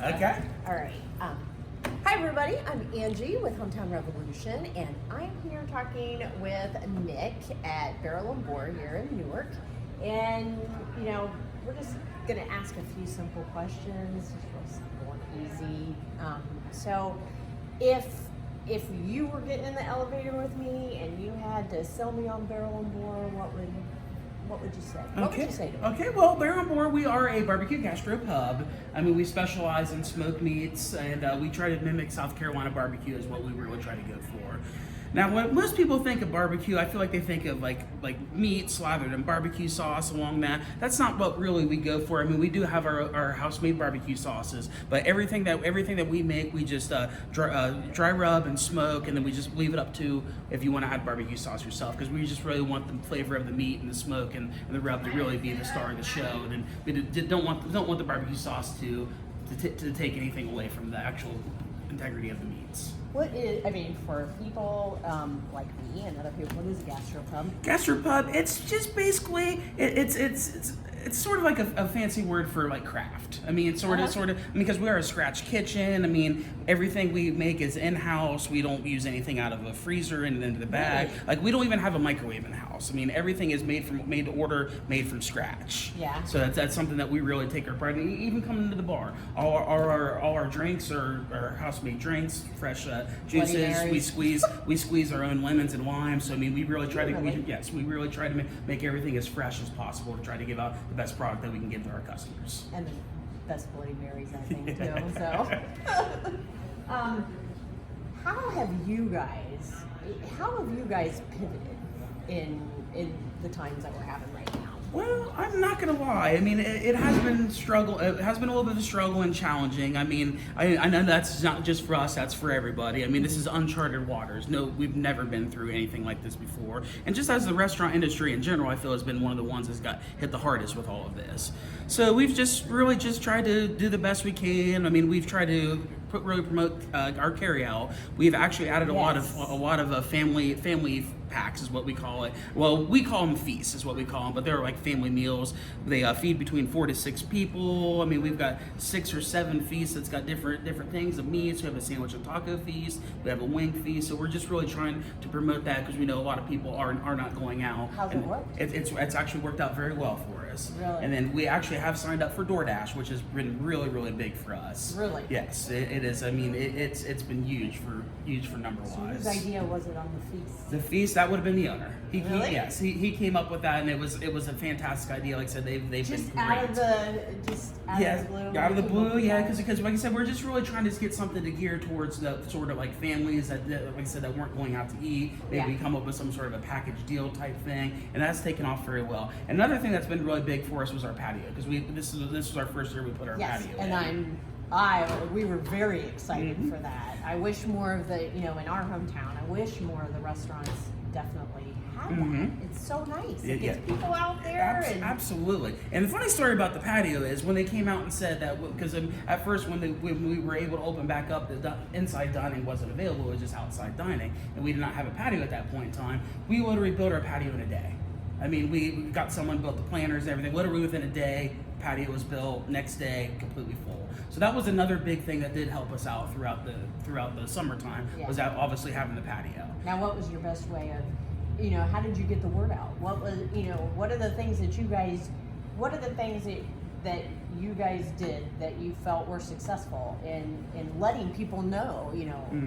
Okay. All right. Hi, everybody. I'm Angie with Hometown Revolution, and I'm here talking with Nick at Barrell and Boar here in Newark. And, we're just going to ask a few simple questions, just real simple and easy. So, if you were getting in the elevator with me and you had to sell me on Barrell and Boar, what would you say? What would you say to me? Okay, well, Barrell and Boar, we are a barbecue gastropub. I mean, we specialize in smoked meats, and we try to mimic South Carolina barbecue is what we really try to go for. Now, when most people think of barbecue, I feel like they think of like meat slathered in barbecue sauce along that. That's not what really we go for. I mean, we do have our house-made barbecue sauces, but everything that we make, we just dry rub and smoke, and then we just leave it up to if you want to add barbecue sauce yourself, because we just really want the flavor of the meat and the smoke and the rub to really be the star of the show. And then we don't want the barbecue sauce to take anything away from the actual integrity of the meats. For people like me and other people, what is a gastropub? Gastropub, it's just basically it's sort of like a fancy word for like craft. I mean, it's sort of because we are a scratch kitchen. I mean, everything we make is in-house. We don't use anything out of a freezer and into the bag. Really? Like, we don't even have a microwave in house. I mean, everything is made to order, made from scratch. Yeah. So that's something that we really take our pride in. Even coming into the bar, all our drinks are house-made drinks, fresh juices. We squeeze our own lemons and limes. So I mean, we really try to we really try to make everything as fresh as possible to try to give out the best product that we can give to our customers. And the best Bloody Marys, I think, too. So, how have you guys pivoted in the times that we're having right now? Well, I'm not gonna lie. I mean, it has been struggle. It has been a little bit of a struggle and challenging. I mean, I know that's not just for us. That's for everybody. I mean, this is uncharted waters. No, we've never been through anything like this before. And just as the restaurant industry in general, I feel has been one of the ones that's got hit the hardest with all of this. So we've just tried to do the best we can. I mean, we've tried to promote our carryout. We've actually added a lot of family packs is what we call it. Well, we call them feasts is what we call them, but they're like family meals. They feed between 4 to 6 people. I mean, we've got 6 or 7 feasts that's got different things of meats. We have a sandwich and taco feast. We have a wing feast. So we're just really trying to promote that because we know a lot of people are not going out. How's it work? It's actually worked out very well for us. Really? And then we actually have signed up for DoorDash, which has been really, really big for us. Really? Yes, it is. I mean, it's been huge for number wise. So whose idea was it on the feast? The feast, that would have been the owner. Really? He came up with that, and it was a fantastic idea. Like I said, they've just been great. out of the blue. Out of the blue, yeah. Because like I said, we're just really trying to get something to gear towards the sort of like families that like I said, that weren't going out to eat. Maybe come up with some sort of a package deal type thing, and that's taken off very well. Another thing that's been really big for us was our patio, because this was our first year we put our patio in. And we were very excited for that. I wish more of the, in our hometown, I wish more of the restaurants definitely had that. It's so nice. It gets people out there. Absolutely. And the funny story about the patio is when they came out and said that, because at first when we were able to open back up, the inside dining wasn't available, it was just outside dining, and we did not have a patio at that point in time. We literally built our patio in a day. I mean, we got someone built the planters and everything. Literally within a day, patio was built. Next day, completely full. So that was another big thing that did help us out throughout the summertime. Was that obviously having the patio. Now, what was your best way of, how did you get the word out? What was, what are the things that you guys did that you felt were successful in letting people know,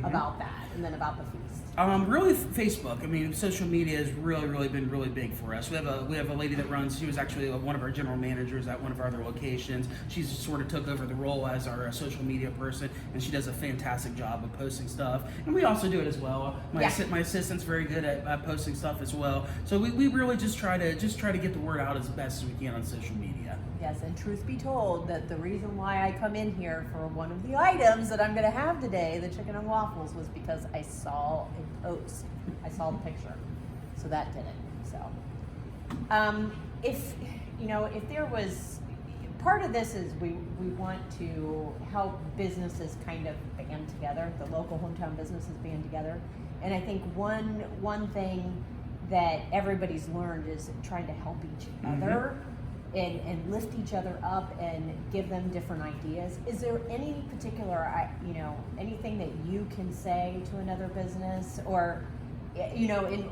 about that, and then about the feast? Really, Facebook. I mean, social media has really been really big for us. We have a lady that runs. She was actually one of our general managers at one of our other locations. She's sort of took over the role as our social media person, and she does a fantastic job of posting stuff. And we also do it as well. My assistant's very good at posting stuff as well. So we really just try to get the word out as best as we can on social media. Yes, and truth be told, that the reason why I come in here for one of the items that I'm going to have today, the chicken and waffles, was because I saw a post. I saw the picture. So that did it. So, if there was, part of this is we want to help businesses kind of band together, the local hometown businesses band together. And I think one thing that everybody's learned is trying to help each other and lift each other up and give them different ideas. Is there any particular, anything that you can say to another business, or in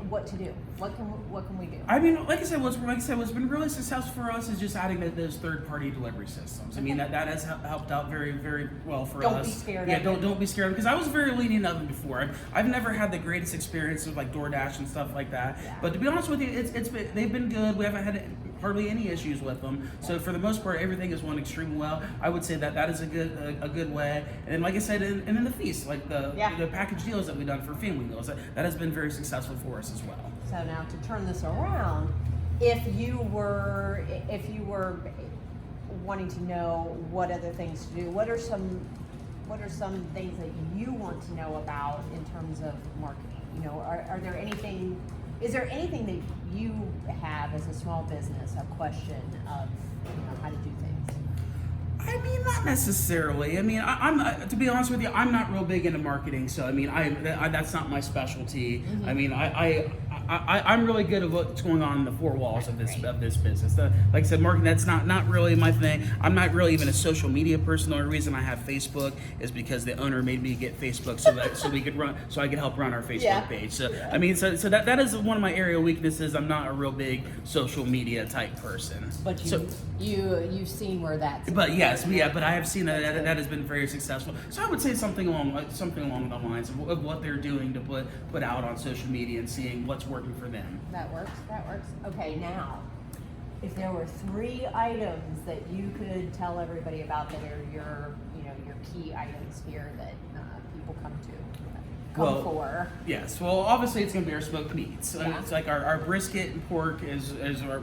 what to do? What can we do? I mean, like I said, what's been really successful for us is just adding those third-party delivery systems. I mean, that has helped out very, very well for us. Don't be scared. Yeah, don't be scared, because I was very lenient of them before. I've never had the greatest experience of like DoorDash and stuff like that. Yeah. But to be honest with you, they've been good. We haven't had hardly any issues with them. So for the most part, everything has went extremely well. I would say that is a good way. And then, like I said, and then the feast, like the package deals that we've done for family meals, that has been very successful for us as well. So now to turn this around, if you were wanting to know what other things to do, what are some things that you want to know about in terms of marketing? Is there anything that you have as a small business, a question of how to do things? I mean, not necessarily. I mean, I'm to be honest with you, I'm not real big into marketing. So I mean, that's not my specialty. Mm-hmm. I mean, I'm really good at what's going on in the four walls of this business. Like I said, marketing, that's not really my thing. I'm not really even a social media person. The only reason I have Facebook is because the owner made me get Facebook so I could help run our Facebook page. So I mean, so that is one of my area weaknesses. I'm not a real big social media type person. But you've seen where that's. But yes, but I have seen that has been very successful. So I would say something along the lines of what they're doing to put out on social media and seeing what's working for them. That works. Okay, now, if there were 3 items that you could tell everybody about that are your key items here that people come for. Yes. Well, obviously it's going to be our smoked meats. Yeah. It's like our brisket and pork is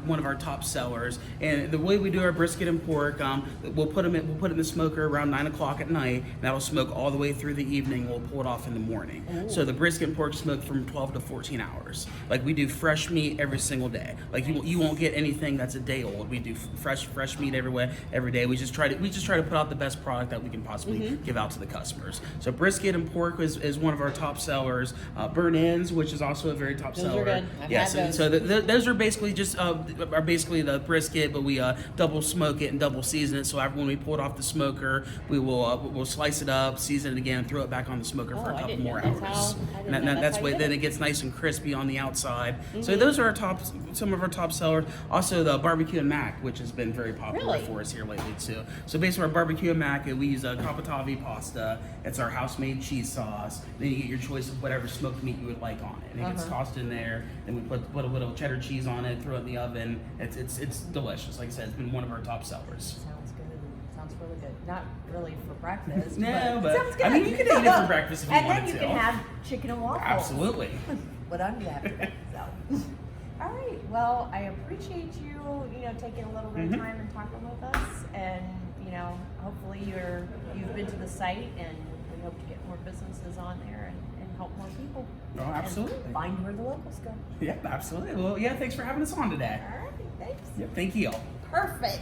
one of our top sellers. And the way we do our brisket and pork, we'll put it in the smoker around 9 o'clock at night. And that'll smoke all the way through the evening. We'll pull it off in the morning. Ooh. So the brisket and pork smoke from 12 to 14 hours. Like we do fresh meat every single day. Like you won't get anything that's a day old. We do fresh meat every day. We just try to put out the best product that we can possibly give out to the customers. So brisket and pork is one of our top sellers. Burnt ends, which is also a very top seller. Those are good. I've had those. So those are basically the brisket, but we double smoke it and double season it. So when we pull it off the smoker, we'll slice it up, season it again, throw it back on the smoker for a couple more hours. Then it gets nice and crispy on the outside. So those are some of our top sellers. Also the barbecue and mac, which has been very popular for us here lately too. So basically our barbecue and mac, we use a cappatavi pasta. It's our house-made cheese sauce. Then you get your choice of whatever smoked meat you would like on it. And it gets tossed in there. Then we put a little cheddar cheese on it, throw it in the oven. It's delicious. Like I said, it's been one of our top sellers. Sounds good. Sounds really good. Not really for breakfast. No, but sounds good. I mean, you can eat it for breakfast if you wanted to. And then you can have chicken and waffles. Absolutely. What I'm after that. So. All right. Well, I appreciate you taking a little bit of time and talking with us, and hopefully you've been to the site, and we hope to get more businesses on there and help more people. Oh, absolutely. And find where the locals go. Yeah, absolutely. Well, yeah, thanks for having us on today. All right. Thanks. Yep, thank you. Perfect.